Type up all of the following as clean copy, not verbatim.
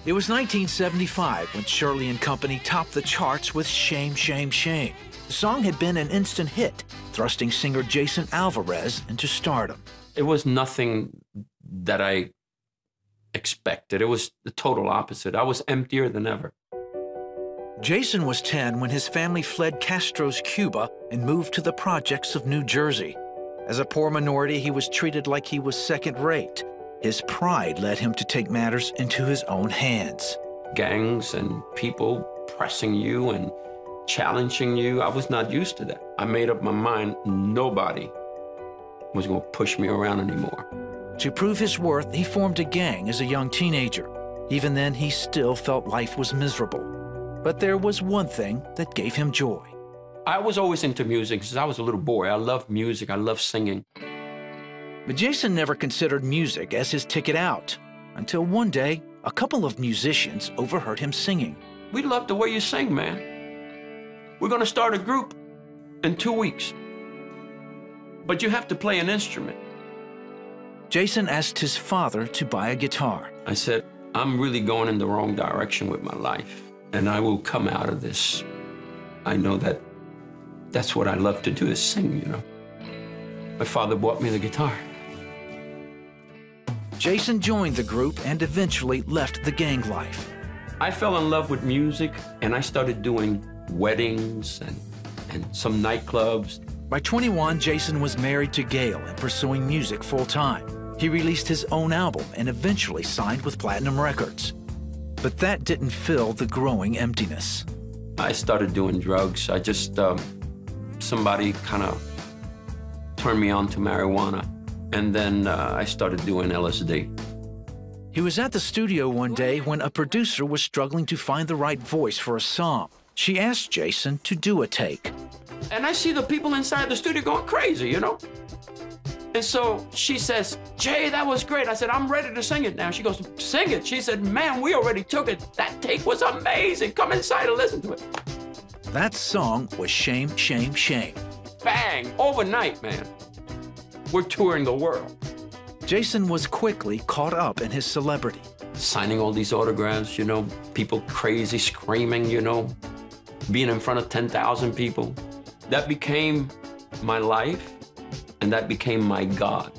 It was 1975 when Shirley and Company topped the charts with Shame, Shame, Shame. The song had been an instant hit, thrusting singer Jason Alvarez into stardom. It was nothing that I expected. It was the total opposite. I was emptier than ever. Jason was 10 when his family fled Castro's Cuba and moved to the projects of New Jersey. As a poor minority, he was treated like he was second-rate. His pride led him to take matters into his own hands. Gangs and people pressing you and challenging you, I was not used to that. I made up my mind nobody was going to push me around anymore. To prove his worth, he formed a gang as a young teenager. Even then, he still felt life was miserable. But there was one thing that gave him joy. I was always into music since I was a little boy. I loved music. I loved singing. But Jason never considered music as his ticket out, until one day, a couple of musicians overheard him singing. We love the way you sing, man. We're going to start a group in 2 weeks. But you have to play an instrument. Jason asked his father to buy a guitar. I said, I'm really going in the wrong direction with my life, and I will come out of this. I know that that's what I love to do, is sing, you know. My father bought me the guitar. Jason joined the group and eventually left the gang life. I fell in love with music, and I started doing weddings and some nightclubs. By 21, Jason was married to Gail and pursuing music full-time. He released his own album and eventually signed with Platinum Records. But that didn't fill the growing emptiness. I started doing drugs. I just, somebody kind of turned me on to marijuana. And then I started doing LSD. He was at the studio one day when a producer was struggling to find the right voice for a song. She asked Jason to do a take. And I see the people inside the studio going crazy, you know? And so she says, Jay, that was great. I said, I'm ready to sing it now. She goes, sing it. She said, man, we already took it. That take was amazing. Come inside and listen to it. That song was Shame, Shame, Shame. Bang, overnight, man. We're touring the world. Jason was quickly caught up in his celebrity. Signing all these autographs, you know, people crazy, screaming, you know, being in front of 10,000 people. That became my life, and that became my God.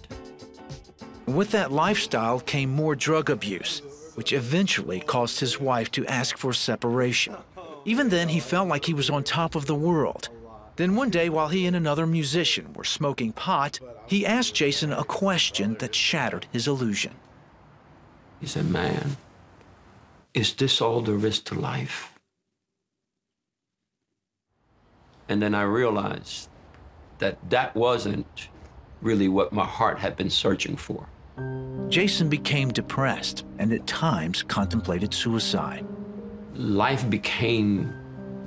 With that lifestyle came more drug abuse, which eventually caused his wife to ask for separation. Even then, he felt like he was on top of the world. Then one day, while he and another musician were smoking pot, he asked Jason a question that shattered his illusion. He said, man, is this all there is to life? And then I realized that that wasn't really what my heart had been searching for. Jason became depressed and at times contemplated suicide. Life became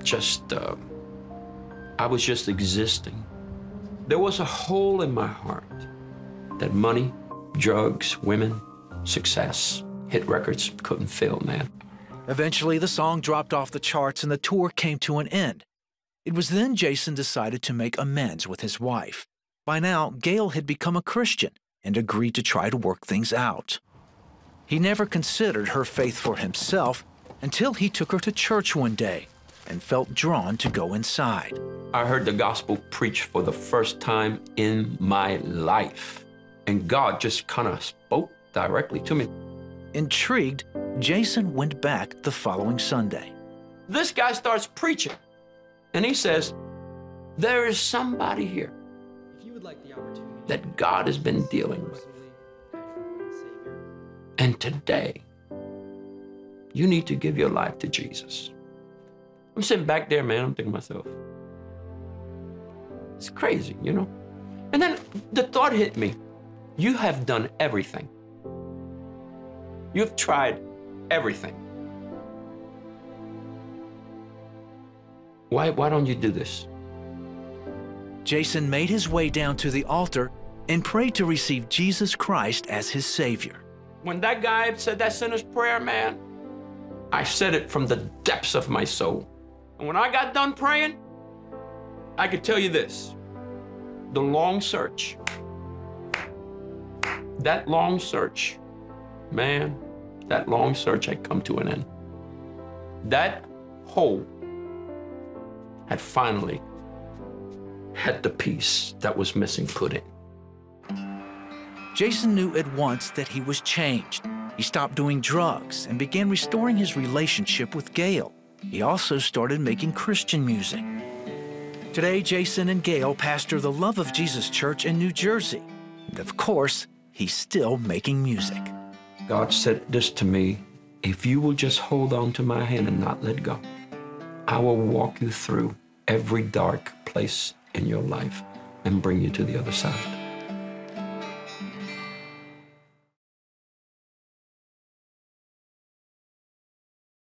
just, I was just existing. There was a hole in my heart that money, drugs, women, success, hit records couldn't fill, man. Eventually, the song dropped off the charts and the tour came to an end. It was then Jason decided to make amends with his wife. By now, Gail had become a Christian and agreed to try to work things out. He never considered her faith for himself until he took her to church one day and felt drawn to go inside. I heard the gospel preached for the first time in my life, and God just kind of spoke directly to me. Intrigued, Jason went back the following Sunday. This guy starts preaching, and he says, there is somebody here that God has been dealing with. And today, you need to give your life to Jesus. I'm sitting back there, man, I'm thinking to myself, it's crazy, you know? And then the thought hit me, you have done everything. You've tried everything. Why don't you do this? Jason made his way down to the altar and prayed to receive Jesus Christ as his Savior. When that guy said that sinner's prayer, man, I said it from the depths of my soul. And when I got done praying, I could tell you this, the long search, that long search, man, that long search had come to an end. That hole had finally had the piece that was missing put in. Jason knew at once that he was changed. He stopped doing drugs and began restoring his relationship with Gail. He also started making Christian music. Today, Jason and Gail pastor the Love of Jesus Church in New Jersey. And of course, he's still making music. God said this to me, if you will just hold on to my hand and not let go, I will walk you through every dark place in your life and bring you to the other side.